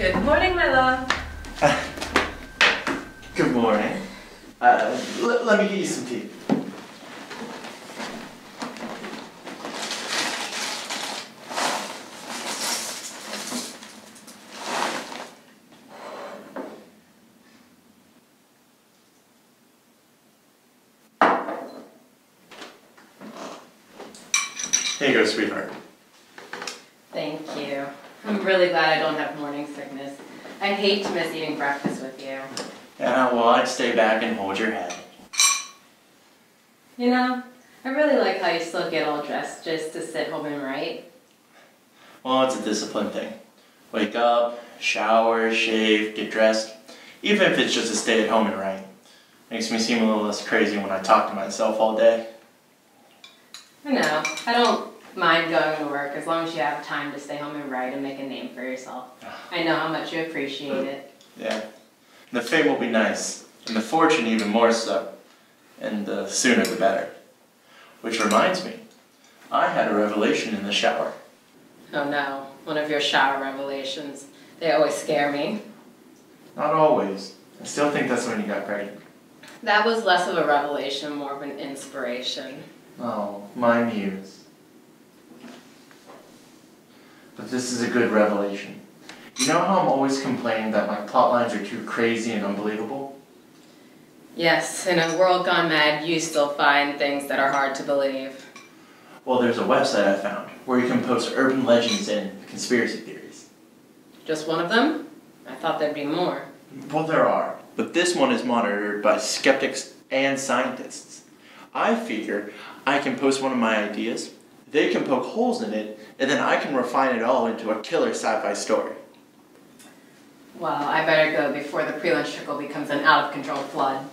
Good morning, my love. Good morning. Let me get you some tea. Here you go, sweetheart. Thank you. I'm really glad I don't have morning sickness. I hate to miss eating breakfast with you. Yeah, well, I'd stay back and hold your head. You know, I really like how you still get all dressed just to sit home and write. Well, it's a discipline thing. Wake up, shower, shave, get dressed. Even if it's just to stay at home and write. Makes me seem a little less crazy when I talk to myself all day. I know. I don't mind going to work as long as you have time to stay home and write and make a name for yourself. I know how much you appreciate it. Yeah. The fame will be nice, and the fortune even more so. And the sooner the better. Which reminds me, I had a revelation in the shower. Oh no, one of your shower revelations. They always scare me. Not always. I still think that's when you got pregnant. That was less of a revelation, more of an inspiration. Oh, my muse. But this is a good revelation. You know how I'm always complaining that my plot lines are too crazy and unbelievable? Yes, in a world gone mad, you still find things that are hard to believe. Well, there's a website I found where you can post urban legends and conspiracy theories. Just one of them? I thought there'd be more. Well, there are, but this one is monitored by skeptics and scientists. I figure I can post one of my ideas, they can poke holes in it, and then I can refine it all into a killer sci-fi story. Well, I better go before the pre-lunch trickle becomes an out-of-control flood.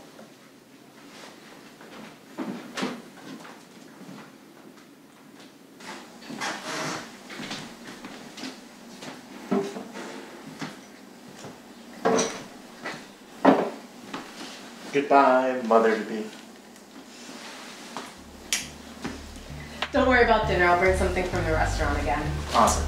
Goodbye, mother-to-be. Don't worry about dinner, I'll bring something from the restaurant again. Awesome.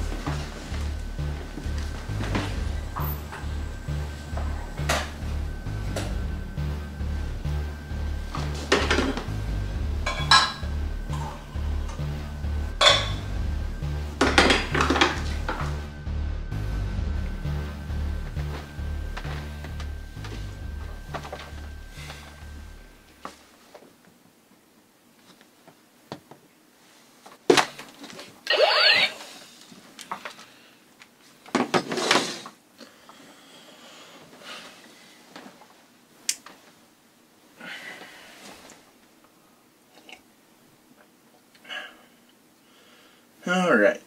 Alright,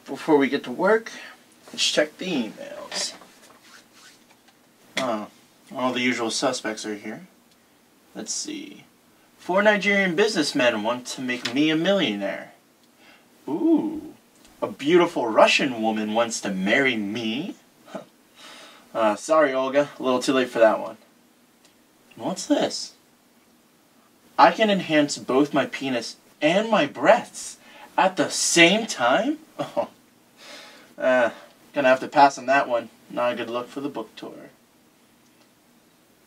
before we get to work, let's check the emails. Oh, all the usual suspects are here. Let's see. 4 Nigerian businessmen want to make me a millionaire. Ooh, a beautiful Russian woman wants to marry me? Sorry, Olga, a little too late for that one. What's this? I can enhance both my penis and my breasts at the same time? Oh. Gonna have to pass on that one. Not a good look for the book tour.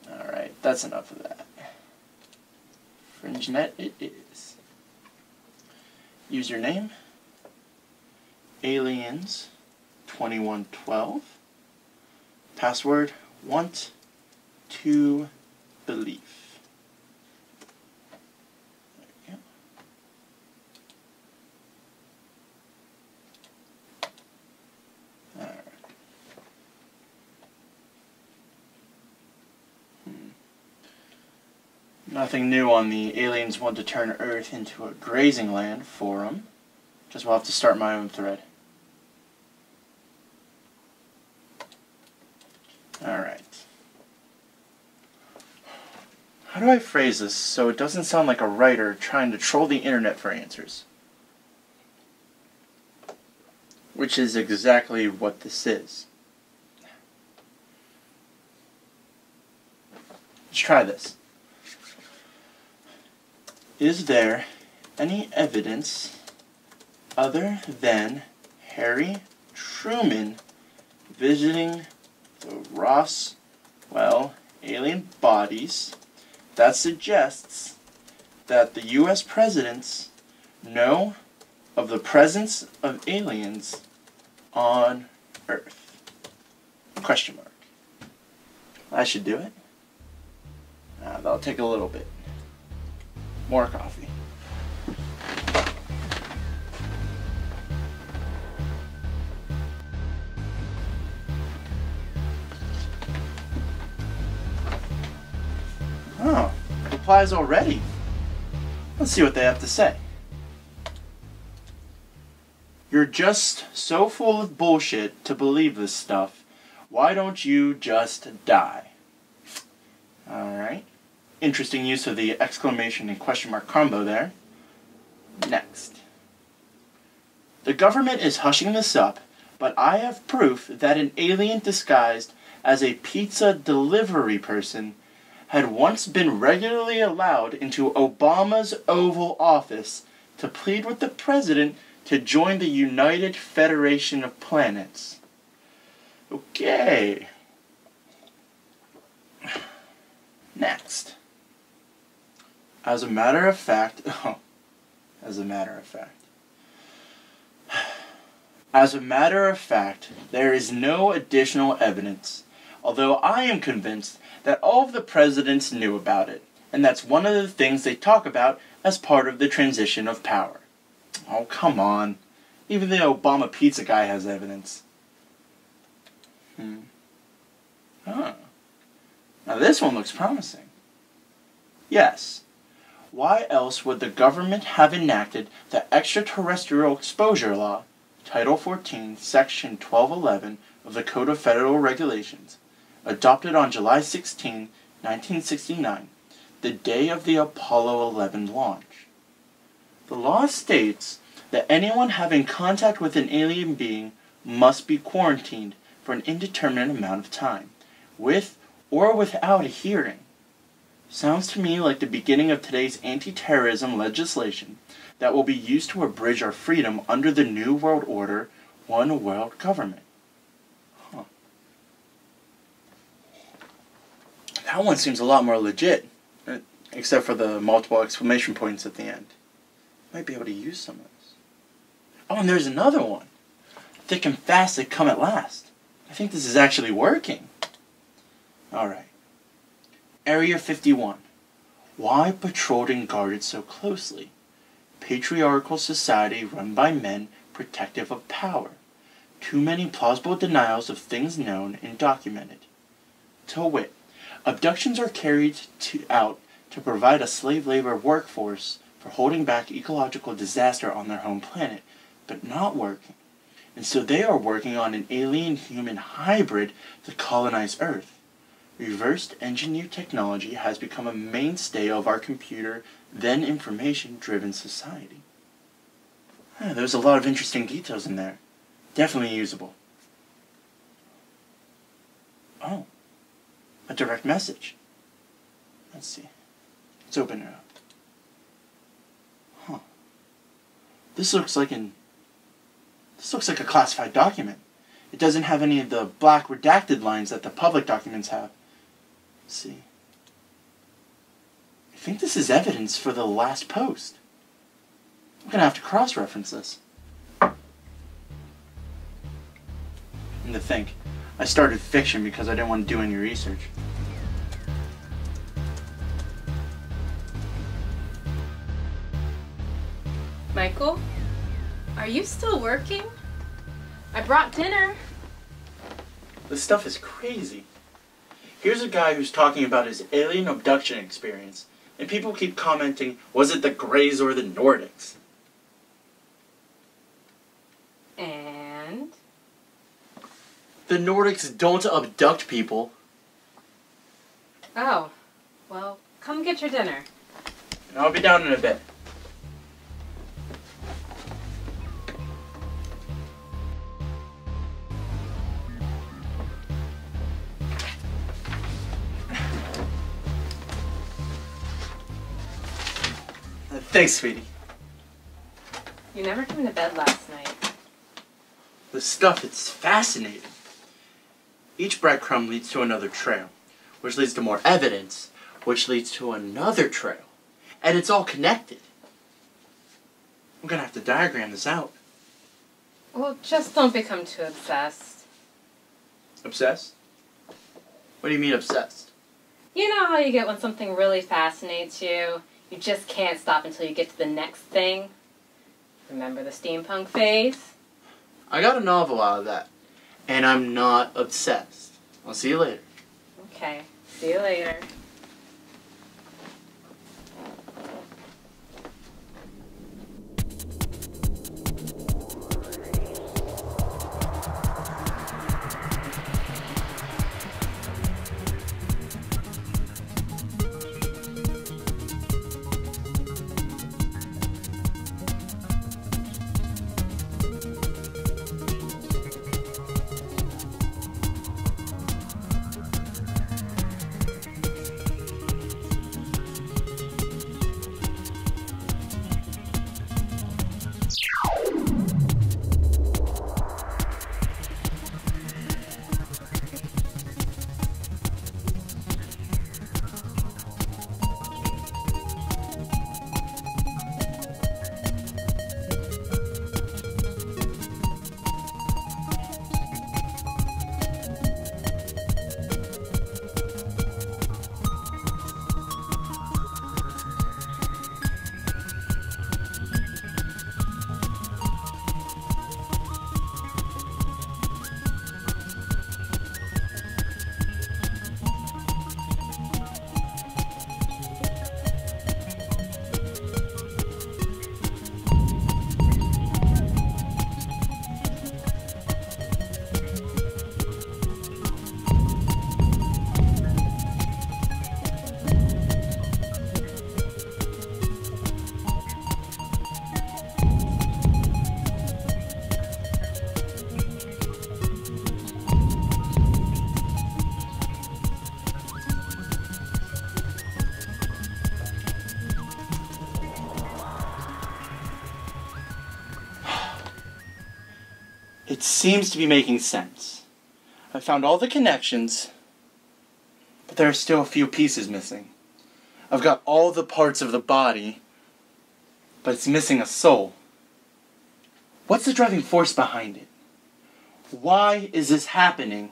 Alright, that's enough of that. FringeNet it is. Username Aliens 2112. Password want to believe. Nothing new on the aliens want to turn Earth into a grazing land forum. Guess we'll have to start my own thread. Alright. How do I phrase this so it doesn't sound like a writer trying to troll the internet for answers? Which is exactly what this is. Let's try this. Is there any evidence other than Harry Truman visiting the Roswell alien bodies, that suggests that the U.S. presidents know of the presence of aliens on Earth. Question mark. I should do it. That'll take a little bit. More coffee. Oh, replies already. Let's see what they have to say. You're just so full of bullshit to believe this stuff. Why don't you just die? Alright. Interesting use of the exclamation and question mark combo there. Next. The government is hushing this up, but I have proof that an alien disguised as a pizza delivery person had once been regularly allowed into Obama's Oval Office to plead with the president to join the United Federation of Planets. Okay. Next. As a matter of fact, there is no additional evidence, although I am convinced that all of the presidents knew about it, and that's one of the things they talk about as part of the transition of power. Oh, come on. Even the Obama pizza guy has evidence. Huh. Now this one looks promising. Yes. Why else would the government have enacted the Extraterrestrial Exposure Law, Title 14, Section 1211 of the Code of Federal Regulations, adopted on July 16, 1969, the day of the Apollo 11 launch? The law states that anyone having contact with an alien being must be quarantined for an indeterminate amount of time, with or without a hearing. Sounds to me like the beginning of today's anti-terrorism legislation that will be used to abridge our freedom under the New World Order, One World Government. Huh. That one seems a lot more legit, except for the multiple exclamation points at the end. Might be able to use some of this. Oh, and there's another one. Thick and fast they come at last. I think this is actually working. Alright. Area 51. Why patrolled and guarded so closely? Patriarchal society run by men protective of power. Too many plausible denials of things known and documented. To wit, abductions are carried out to provide a slave labor workforce for holding back ecological disaster on their home planet, but not working. And so they are working on an alien-human hybrid to colonize Earth. Reversed engineered technology has become a mainstay of our computer, then information-driven society. There's a lot of interesting details in there. Definitely usable. Oh, a direct message. Let's see. Let's open it up. Huh. This looks like a classified document. It doesn't have any of the black redacted lines that the public documents have. Let's see. I think this is evidence for the last post. I'm gonna have to cross-reference this. And to think, I started fiction because I didn't want to do any research. Michael, are you still working? I brought dinner. This stuff is crazy. Here's a guy who's talking about his alien abduction experience, and people keep commenting, was it the Greys or the Nordics? And? The Nordics don't abduct people. Oh, well, come get your dinner. I'll be down in a bit. Thanks, sweetie. You never came to bed last night. The stuff, it's fascinating. Each breadcrumb leads to another trail, which leads to more evidence, which leads to another trail. And it's all connected. I'm gonna have to diagram this out. Well, just don't become too obsessed. Obsessed? What do you mean obsessed? You know how you get when something really fascinates you? You just can't stop until you get to the next thing? Remember the steampunk phase? I got a novel out of that, and I'm not obsessed. I'll see you later. Okay, see you later. It seems to be making sense. I found all the connections, but there are still a few pieces missing. I've got all the parts of the body, but it's missing a soul. What's the driving force behind it? Why is this happening?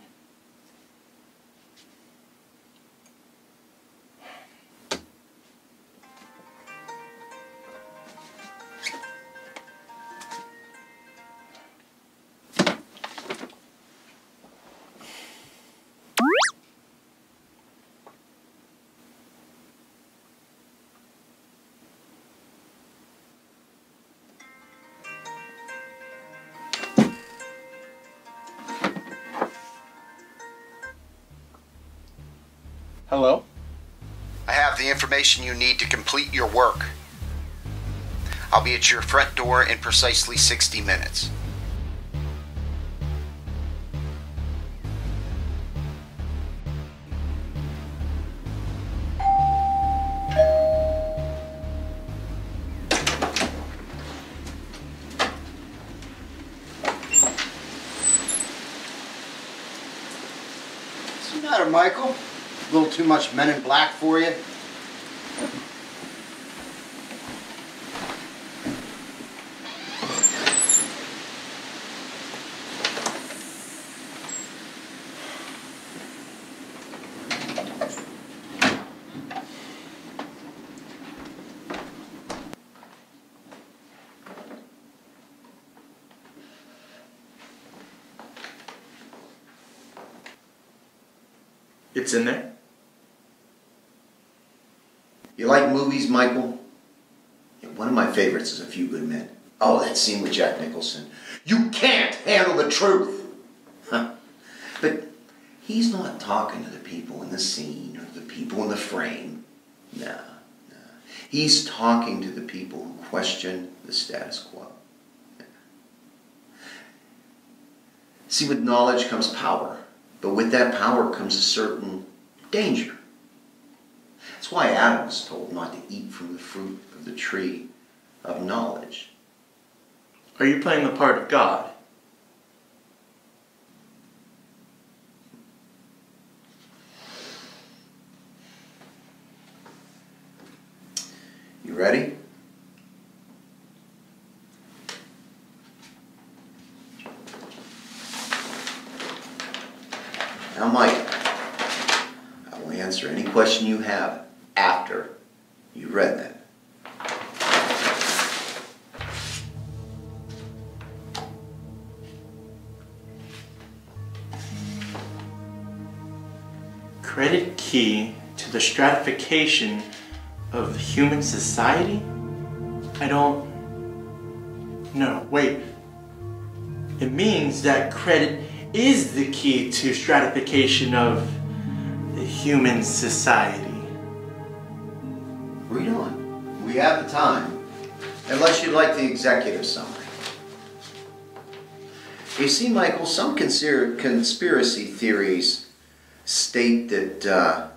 Hello? I have the information you need to complete your work. I'll be at your front door in precisely 60 minutes. What's the matter, Michael? A little too much Men in Black for you? It's in there? You like movies, Michael? Yeah, one of my favorites is A Few Good Men. Oh, that scene with Jack Nicholson. You can't handle the truth! Huh. But he's not talking to the people in the scene or the people in the frame. No. He's talking to the people who question the status quo. See, with knowledge comes power. But with that power comes a certain danger. That's why Adam was told not to eat from the fruit of the tree of knowledge. Are you playing the part of God? You ready? Now, Mike, I will answer any question you have after you read that. Credit key to the stratification of human society? I don't... No, wait. It means that credit is the key to stratification of the human society. Read on. We have the time. Unless you'd like the executive summary. You see, Michael, some conspiracy theories state that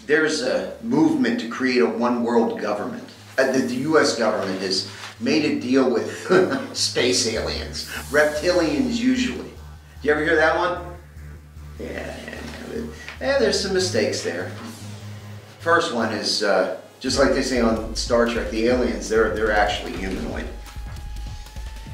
there's a movement to create a one-world government. The U.S. government has made a deal with space aliens, reptilians usually. You ever hear that one? Yeah, there's some mistakes there. First one is, just like they say on Star Trek, the aliens, they're actually humanoid.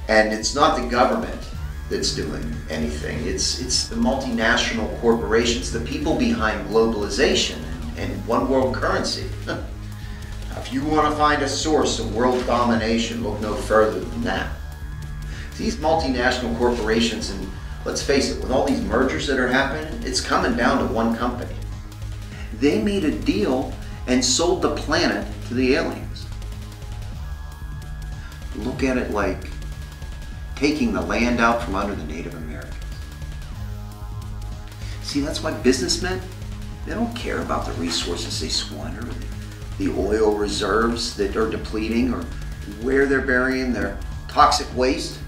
And it's not the government that's doing anything. It's the multinational corporations, the people behind globalization and one world currency. If you want to find a source of world domination, look no further than that. These multinational corporations, and let's face it, with all these mergers that are happening, it's coming down to one company. They made a deal and sold the planet to the aliens. Look at it like taking the land out from under the Native Americans. See, that's why businessmen, they don't care about the resources they squander, the oil reserves that are depleting, or where they're burying their toxic waste.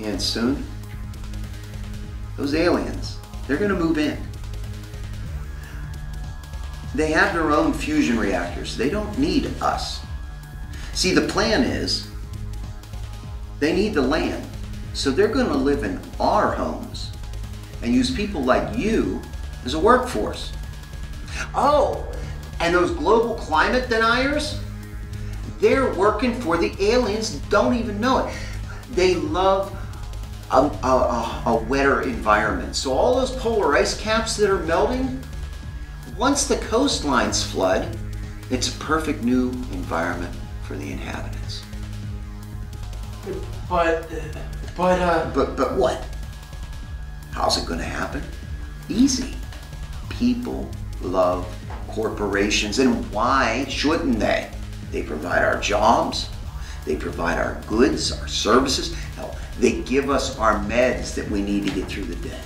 And soon, those aliens, they're going to move in. They have their own fusion reactors. They don't need us. See, the plan is, they need the land, so they're going to live in our homes and use people like you as a workforce. Oh, and those global climate deniers, they're working for the aliens, don't even know it. They love a wetter environment. So all those polar ice caps that are melting, once the coastlines flood, it's a perfect new environment for the inhabitants. But what? How's it going to happen? Easy. People love corporations, and why shouldn't they? They provide our jobs, they provide our goods, our services. Hell, they give us our meds that we need to get through the day.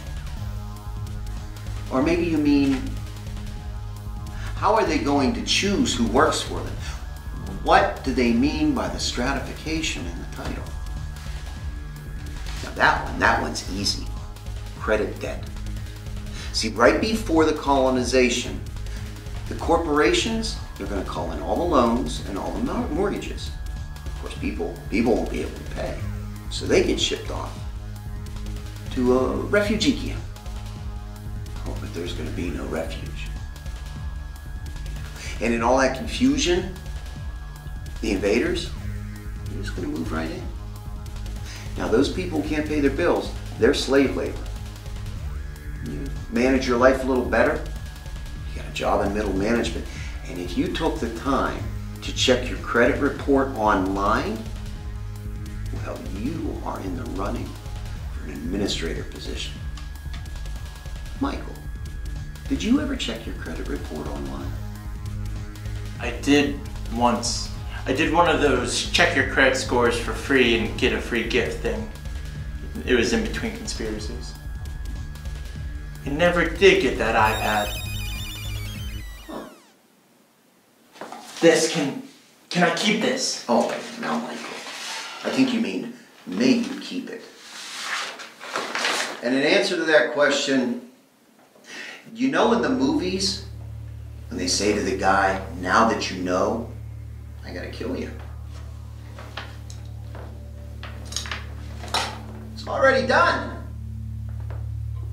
Or maybe you mean, how are they going to choose who works for them? What do they mean by the stratification in the title? Now that one's easy. Credit debt. See, right before the colonization, the corporations, they're going to call in all the loans and all the mortgages. Of course, people won't be able to pay, so they get shipped off to a refugee camp. Oh, but there's going to be no refuge. And in all that confusion, the invaders, they're just going to move right in. Now, those people who can't pay their bills, they're slave labor. You manage your life a little better, you got a job in middle management. And if you took the time to check your credit report online, well, you are in the running for an administrator position. Michael, did you ever check your credit report online? I did once. I did one of those check your credit scores for free and get a free gift thing. It was in between conspiracies. I never did get that iPad. Huh. Can I keep this? Oh, now, Michael, I think you mean, may you keep it. And in answer to that question, you know in the movies, when they say to the guy, now that you know, I gotta kill you. It's already done.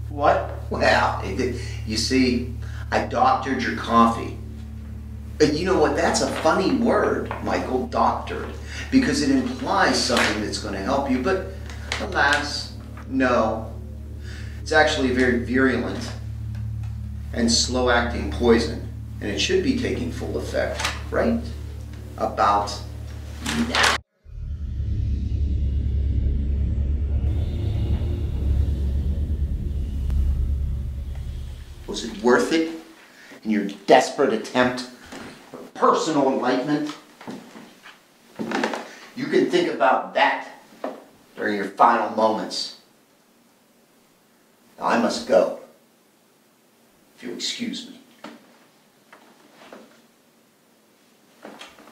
What? Well, you see, I doctored your coffee. You know what? That's a funny word, Michael, doctored, because it implies something that's going to help you, but alas, no. It's actually a very virulent and slow-acting poison, and it should be taking full effect right about now. Was it worth it in your desperate attempt for personal enlightenment? You can think about that during your final moments. Now I must go, if you'll excuse me.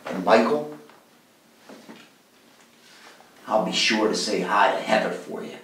And Michael, I'll be sure to say hi to Heather for you.